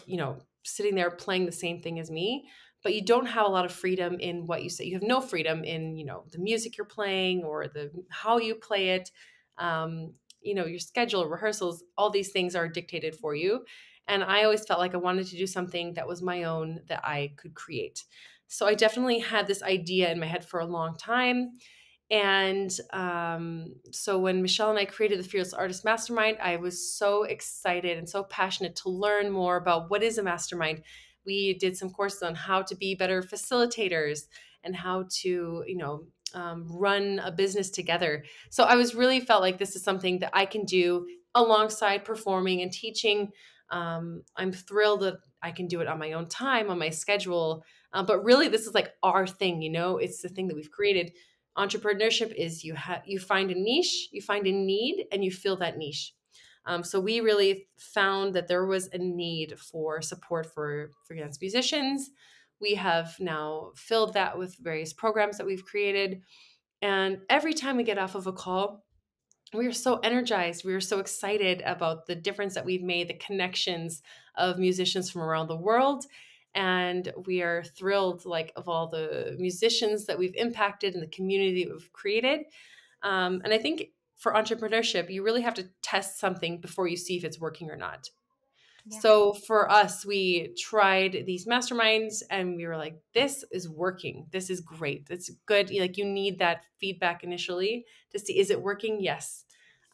sitting there playing the same thing as me, but you don't have a lot of freedom in what you say. You have no freedom in, the music you're playing or the how you play it. um, your schedule, rehearsals, all these things are dictated for you, and I always felt like I wanted to do something that was my own, that I could create. So I definitely had this idea in my head for a long time. And so when Michelle and I created the Fearless Artist Mastermind, I was so excited and so passionate to learn more about what is a mastermind. We did some courses on how to be better facilitators and how to, run a business together. So I was really felt like this is something that I can do alongside performing and teaching. I'm thrilled that I can do it on my own time, on my schedule. But really, this is like our thing, it's the thing that we've created. Entrepreneurship is you find a niche, you find a need, and you fill that niche. So we really found that there was a need for support for freelance musicians. We have now filled that with various programs that we've created. And every time we get off of a call, we are so energized. We are so excited about the difference that we've made, the connections of musicians from around the world. And we are thrilled, like, of all the musicians that we've impacted and the community that we've created. And I think for entrepreneurship, you really have to test something before you see if it's working or not. Yeah. So for us, we tried these masterminds and we were like, this is working. This is great. It's good. Like, you need that feedback initially to see, is it working? Yes.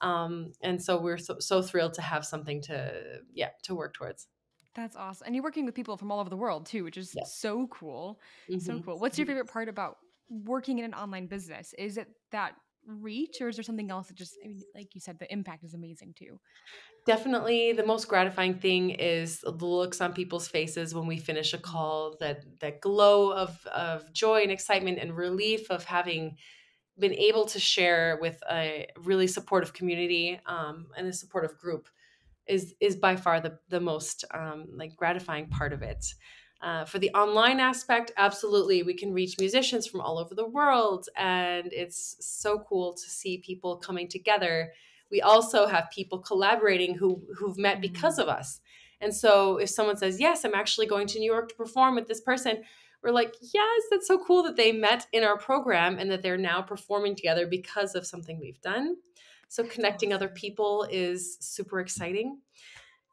And so we're so thrilled to have something to work towards. That's awesome. And you're working with people from all over the world too, which is Yeah. so cool. So Hmm. cool. What's your favorite part about working in an online business? Is it that reach, or is there something else that just, I mean, like you said, the impact is amazing too? Definitely the most gratifying thing is the looks on people's faces when we finish a Mhm. call, that glow of joy and excitement and relief of having been able to share with a really supportive community, and a supportive group is by far the most like gratifying part of it. For the online aspect, absolutely, we can reach musicians from all over the world, and it's so cool to see people coming together. We also have people collaborating who've met because Mhm. of us. And so if someone says, yes, I'm actually going to New York to perform with this person, we're like, yes, that's so cool that they met in our program and that they're now performing together because of something we've done. So That's connecting other awesome. people is super exciting.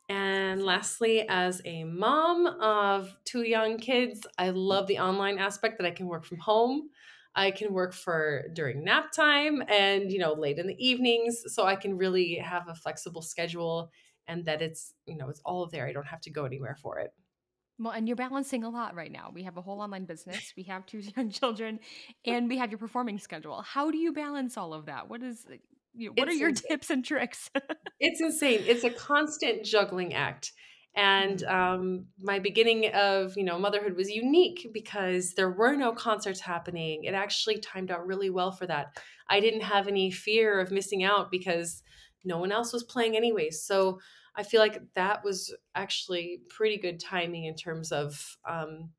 That's And awesome. lastly, as a mom of two young kids, I love the online aspect that I can work from home. I can work for during nap time and, late in the evenings. So I can really have a flexible schedule, and that it's all there. I don't have to go anywhere for it. Well, and you're balancing a lot right now. We have a whole online business, we have two young children, and we have your performing schedule. How do you balance all of that? What are It's your tips and tricks? It's insane. It's a constant juggling act. And Mhm. my beginning of motherhood was unique because there were no concerts happening. It actually timed out really well for that. I didn't have any fear of missing out because no one else was playing anyways. So I feel like that was actually pretty good timing in terms of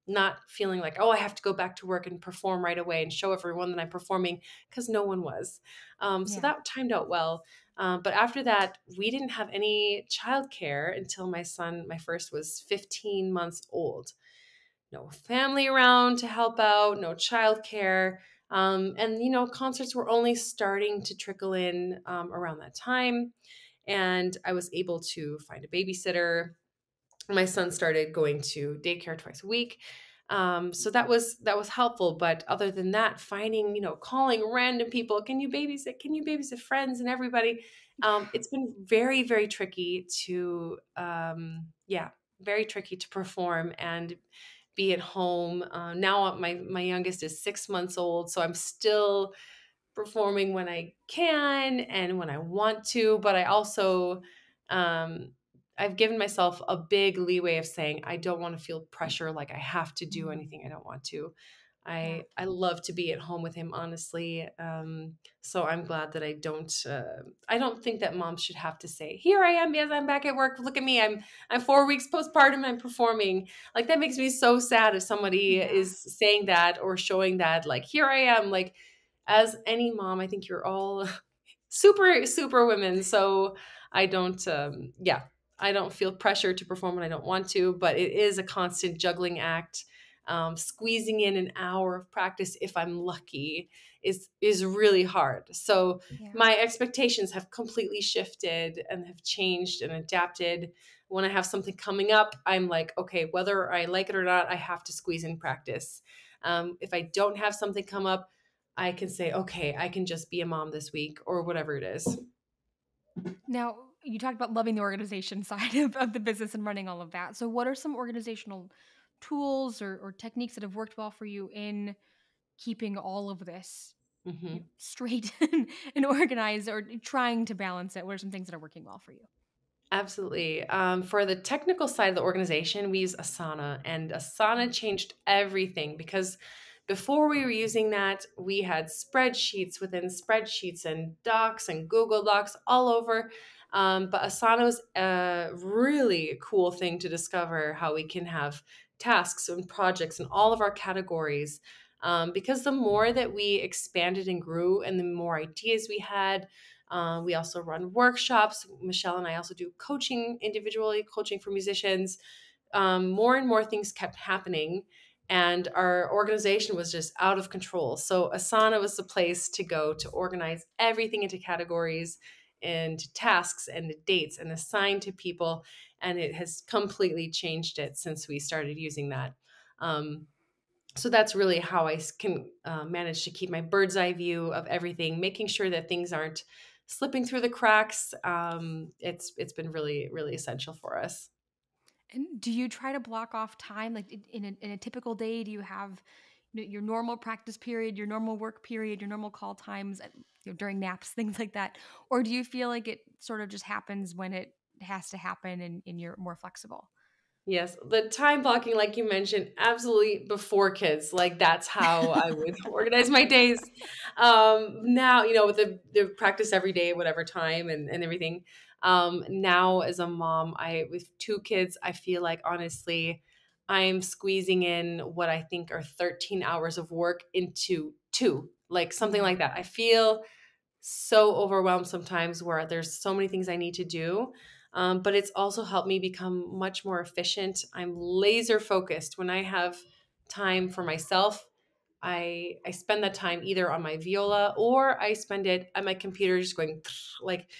not feeling like, oh, I have to go back to work and perform right away and show everyone that I'm performing, because no one was. So Yeah. that timed out well. But after that, we didn't have any childcare until my first, was 15 months old. No family around to help out, no childcare. And, concerts were only starting to trickle in around that time. And I was able to find a babysitter. My son started going to daycare twice a week. So that was helpful. But other than that, finding, calling random people, can you babysit? Can you babysit friends and everybody? It's been very, very tricky to, very tricky to perform and be at home. Now my youngest is 6 months old, so I'm still performing when I can and when I want to, but I also um I've given myself a big leeway of saying I don't want to feel pressure like I have to do Mm, anything I don't want to. yeah. I love to be at home with him, honestly. So I'm glad that I don't think that moms should have to say, "Here I am, yes, I'm back at work. Look at me. I'm 4 weeks postpartum and I'm performing." Like that makes me so sad if somebody Yeah. is saying that or showing that, like, "Here I am." Like, as any mom, I think you're all super women. So I don't, yeah, I don't feel pressure to perform when I don't want to, but it is a constant juggling act. Squeezing in an hour of practice, if I'm lucky, is really hard. So Yeah. my expectations have completely shifted and have changed and adapted. When I have something coming up, I'm like, okay, whether I like it or not, I have to squeeze in practice. If I don't have something come up, I can say, okay, I can just be a mom this week or whatever it is. Now, you talked about loving the organization side of the business and running all of that. So, what are some organizational tools or techniques that have worked well for you in keeping all of this Mhm. straight and organized, or trying to balance it? What are some things that are working well for you? Absolutely. For the technical side of the organization, we use Asana, and Asana Mm, changed everything because before we were using that, we had spreadsheets within spreadsheets and docs and Google Docs all over. But Asana was a really cool thing to discover how we can have tasks and projects in all of our categories. Because the more that we expanded and grew, and the more ideas we had, we also run workshops. Michelle and I also do coaching, individually coaching for musicians. More and more things kept happening, and our organization was just out of control. So Asana was the place to go to organize everything into categories and tasks and dates and assign to people. And it has completely changed it since we started using that. Um, so that's really how can manage to keep my bird's eye view of everything, making sure that things aren't slipping through the cracks. It's been really essential for us. And do you try to block off time, like in a typical day? Do you have your normal practice period, your normal work period, your normal call times, during naps, things like that, or do you feel like it sort of just happens when it has to happen, and you're more flexible? Yes, the time blocking, like you mentioned, absolutely before kids. Like that's how I would organize my days. Now, with the practice every day, whatever time and everything. Now as a mom, I with 2 kids, I feel like honestly, I'm squeezing in what I think are 13 hours of work into two, like something Mm. like that. I feel so overwhelmed sometimes where there's so many things I need to do. But it's also helped me become much more efficient. I'm laser focused when I have time for myself. I spend that time either on my viola or I spend it at my computer just going like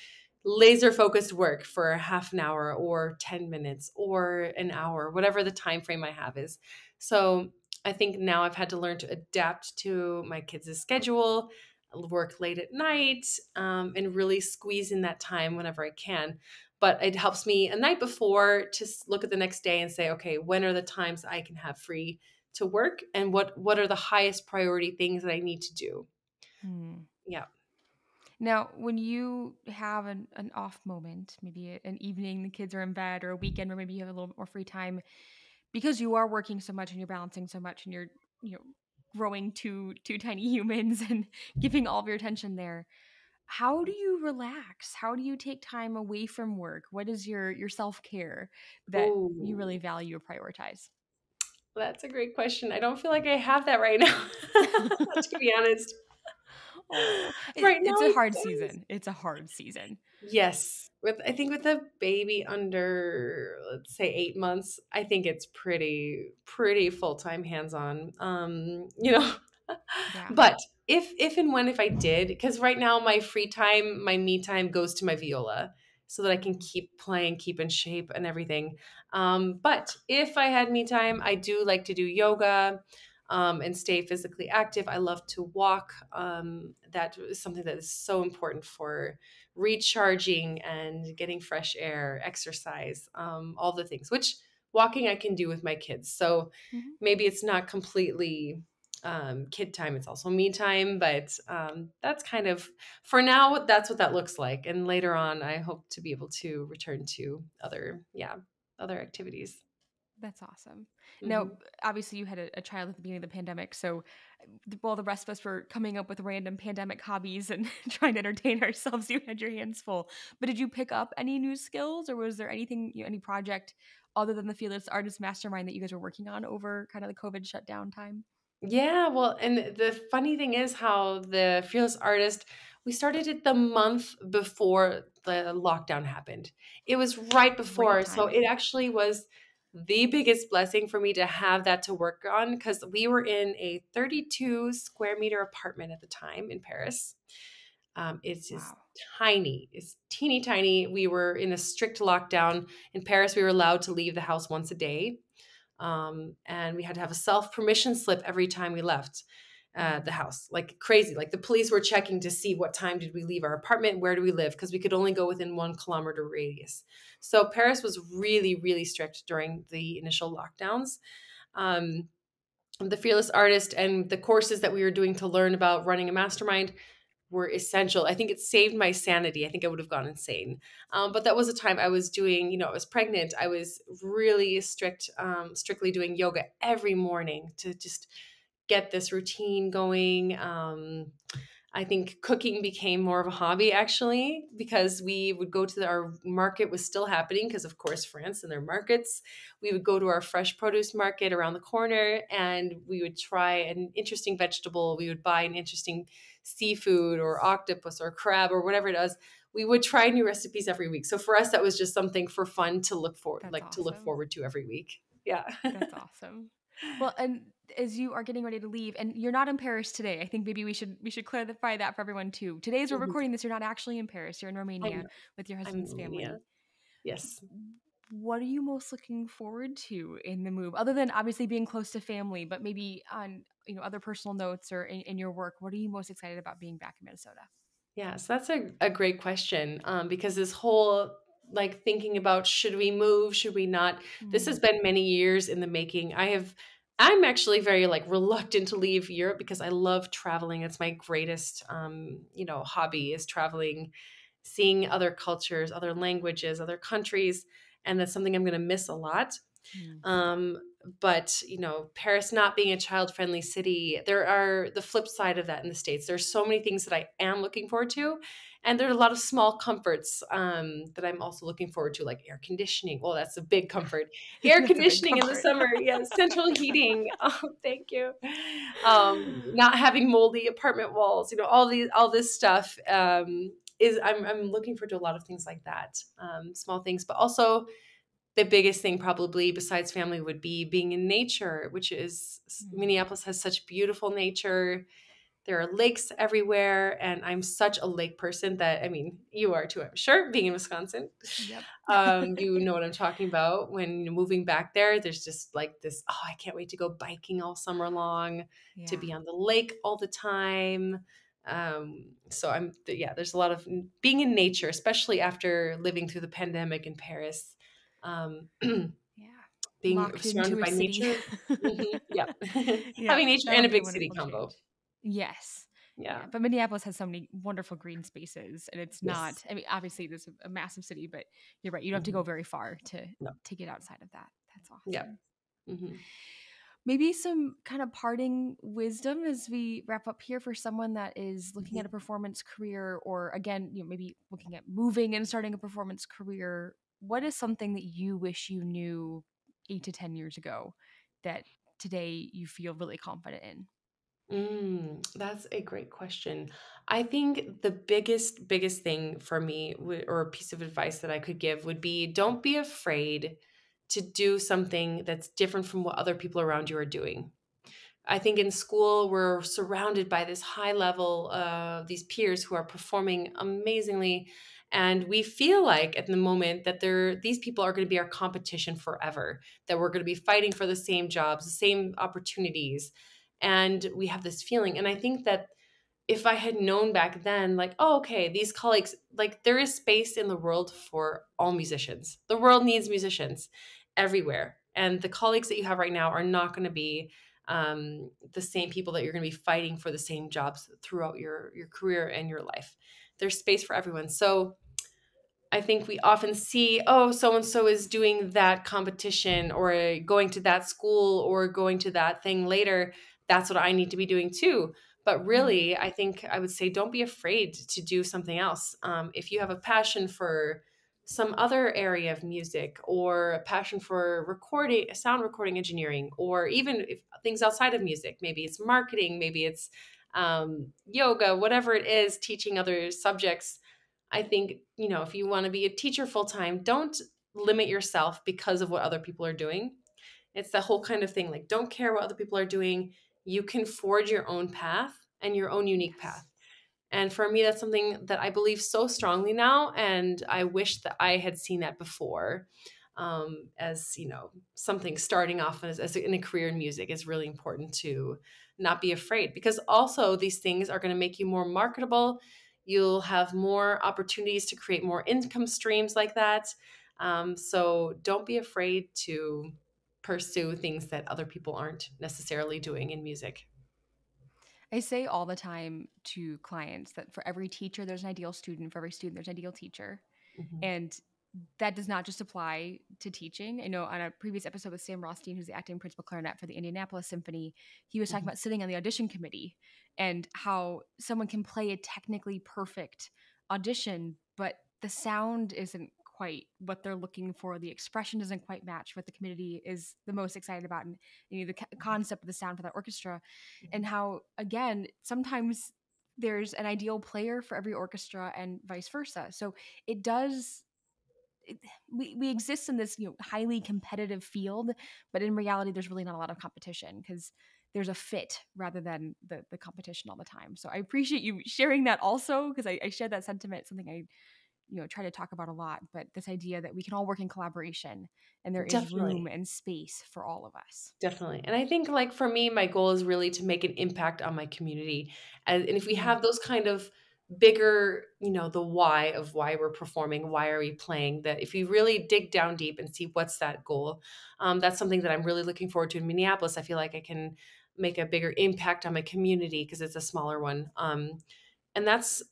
laser focused work for half an hour or 10 minutes or an hour, whatever the time frame I have is. So I think now I've had to learn to adapt to my kids' schedule, work late at night, and really squeeze in that time whenever I can. But it helps me a night before to look at the next day and say, okay, when are the times I can have free to work, and what are the highest priority things that I need to do? Hmm. Yeah. Now, when you have an off moment, maybe an evening, the kids are in bed, or a weekend where maybe you have a little bit more free time, because you are working so much and you're balancing so much and you're, you know, growing two tiny humans and giving all of your attention there. How do you relax? How do you take time away from work? What is your self-care that you really Oh, value or prioritize? that's a great question. I don't feel like I have that right now, to be honest. Oh, Right now, it's a I hard don't. season. It's a hard season. Yes. I think with a baby under, let's say, 8 months, I think it's pretty full-time hands-on. Yeah. But if and when if I did, because right now my free time, my me time goes to my viola so that I can Mm. keep playing, keep in shape and everything. But if I had me time, I do like to do yoga, and stay physically active. I love to walk. That is something that is so important for recharging and getting fresh air, exercise, all the things, which walking I can do with my kids. So Mhm. maybe it's not completely kid time, it's also me time, but that's kind of, for now, that's what that looks like. And later on, I hope to be able to return to other activities. That's awesome. Now, Hmm. obviously, you had a child at the beginning of the pandemic, so while the rest of us were coming up with random pandemic hobbies and trying to entertain ourselves, you had your hands full. But did you pick up any new skills, or was there anything, any project other than the Fearless Artist Mastermind that you guys were working on over kind of the COVID shutdown time? Yeah, well, and the funny thing is how the Fearless Artist, we started it the month before the lockdown happened. It was right Great before. So it timing. actually was the biggest blessing for me to have that to work on, because we were in a 32 square meter apartment at the time in Paris. It's just Wow. tiny. It's teeny tiny. We were in a strict lockdown. In Paris, we were allowed to leave the house once a day. And we had to have a self permission slip every time we left the Mm. house, like crazy. Like the police were checking to see what time did we leave our apartment, where do we live, because we could only go within 1 kilometer radius. So Paris was really, really strict during the initial lockdowns. Um, the Fearless Artist and the courses that we were doing to learn about running a mastermind were essential. I think it saved my sanity. I think I would have gone insane. But that was a time I was doing, I was pregnant. I was really strictly doing yoga every morning to just get this routine going. I think cooking became more of a hobby, actually, because we would go to our market was still happening, because of course France and their markets. We would go to our fresh produce market around the corner, and we would try an interesting vegetable. We would buy an interesting seafood or octopus or crab or whatever it was. We would try new recipes every week. So for us, that was just something for fun to look for, That's like to look awesome. forward to every week. Yeah. That's awesome. Well, and as you are getting ready to leave, and you're not in Paris today, I think maybe we should clarify that for everyone too. Today, as we're Mhm. recording this, you're not actually in Paris. You're in I'm Romania with your I'm in husband's Romania. family. Yes. What are you most looking forward to in the move, other than obviously being close to family, but maybe on other personal notes or in your work? What are you most excited about being back in Minnesota? Yes, that's a great question, because this whole, like, thinking about should we move, should we not? This has Mm, been many years in the making. I'm actually very, like, reluctant to leave Europe because I love traveling. It's my greatest, hobby is traveling, seeing other cultures, other languages, other countries, and that's something I'm going to miss a lot. mm. Um, but Paris not being a child-friendly city, there are the flip side of that in the States. There's so many things that I am looking forward to, and there are a lot of small comforts that I'm also looking forward to, like air conditioning. Well, that's a big comfort. Air That's a big conditioning in the comfort. summer, yes. Central heating. Oh, thank you. Not having moldy apartment walls. All this stuff is I'm looking forward to a lot of things like that. Small things, but also the biggest thing probably besides family would be being in nature, which is Mm. Minneapolis has such beautiful nature. There are lakes everywhere, and I'm such a lake person that, I mean, you are too, I'm sure, being in Wisconsin. Yep. You know what I'm talking about. When moving back there, there's just like this, oh, I can't wait to go biking all summer long, to Yeah. be on the lake all the time. So yeah, there's a lot of being in nature, especially after living through the pandemic in Paris. Um, Yeah. being Locked surrounded into a by city. nature. Yeah. Yep. Having nature That'll and a be a big city wonderful combo. change. Yes. Yeah. Yeah. But Minneapolis has so many wonderful green spaces, and it's not, Yes. I mean, obviously it is a massive city, but you're right. You don't have to go Mhm. very far No. to get outside of that. That's Yeah. awesome. Mhm. Maybe some kind of parting wisdom as we wrap up here for someone that is looking Mhm. at a performance career, or again, maybe looking at moving and starting a performance career. What is something that you wish you knew 8 to 10 years ago that today you feel really confident in? That's a great question. I think the biggest thing for me, or a piece of advice that I could give, would be don't be afraid to do something that's different from what other people around you are doing. I think in school, we're surrounded by this high level of these peers who are performing amazingly. And we feel like at the moment that these people are going to be our competition forever, that we're going to be fighting for the same jobs, the same opportunities. And we have this feeling. And I think that if I had known back then, like, oh, okay, these colleagues, like, there is space in the world for all musicians. The world needs musicians everywhere. And the colleagues that you have right now are not going to be the same people that you're going to be fighting for the same jobs throughout your career and your life. There's space for everyone. So I think we often see, oh, so and so is doing that competition or going to that school or going to that thing later. That's what I need to be doing too. But Mhm. really, I think I would say don't be afraid to do something else. If you have a passion for some other area of music or a passion for recording, sound recording engineering, or even if things outside of music, maybe it's marketing, maybe it's yoga, whatever it is, teaching other subjects. I think, if you want to be a teacher full time, don't limit yourself because of what other people are doing. It's the whole kind of thing, like, don't care what other people are doing. You can forge your own path and your own unique path. Yes. And for me, that's something that I believe so strongly now. And I wish that I had seen that before. As something starting off as in a career in music is really important to not be afraid, because also these things are going to make you more marketable. You'll have more opportunities to create more income streams like that. So don't be afraid to pursue things that other people aren't necessarily doing in music. I say all the time to clients that for every teacher, there's an ideal student. For every student, there's an ideal teacher. Mhm. And that does not just apply to teaching. I know on a previous episode with Sam Rothstein, who's the acting principal clarinet for the Indianapolis Symphony, he was talking Mhm. about sitting on the audition committee and how someone can play a technically perfect audition, but the sound isn't quite what they're looking for. The expression doesn't quite match what the committee is the most excited about, and the concept of the sound for that orchestra, and how again sometimes there's an ideal player for every orchestra and vice versa. So it does it, we exist in this highly competitive field, but in reality there's really not a lot of competition because there's a fit rather than the competition all the time. So I appreciate you sharing that also, because I share that sentiment. It's something I try to talk about a lot, but this idea that we can all work in collaboration and there is room Definitely. and space for all of us. Definitely. And I think, like, for me, my goal is really to make an impact on my community. And if we Mhm. have those kind of bigger, the why of why we're performing, why are we playing, that if you really dig down deep and see what's that goal, that's something that I'm really looking forward to in Minneapolis. I feel like I can make a bigger impact on my community because it's a smaller one. And that's,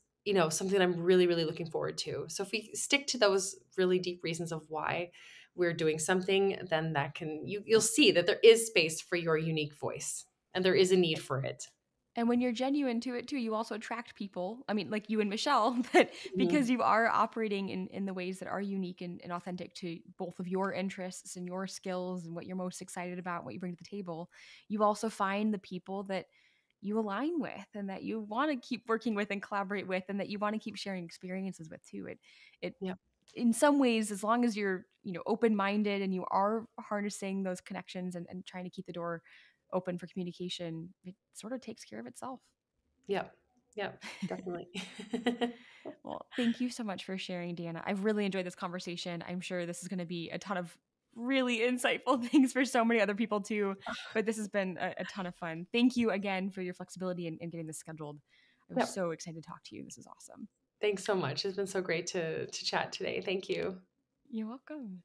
something I'm really, really looking forward to. So if we stick to those really deep reasons of why we're doing something, then that can you'll see that there is space for your unique voice and there is a need for it. And when you're genuine to it too, you also attract people. I mean, like you and Michelle, that because Mhm. you are operating in the ways that are unique and authentic to both of your interests and your skills and what you're most excited about, what you bring to the table, you also find the people that you align with and that you want to keep working with and collaborate with and that you want to keep sharing experiences with too. It Yeah. in some ways, as long as you're, open-minded and you are harnessing those connections and trying to keep the door open for communication, it sort of takes care of itself. Yeah. Yeah. Definitely. Well, thank you so much for sharing, Deanna. I've really enjoyed this conversation. I'm sure this is going to be a ton of really insightful things for so many other people too. But this has been a ton of fun. Thank you again for your flexibility in getting this scheduled. I was Yeah. so excited to talk to you. This is awesome. Thanks so much. It's been so great to chat today. Thank you. You're welcome.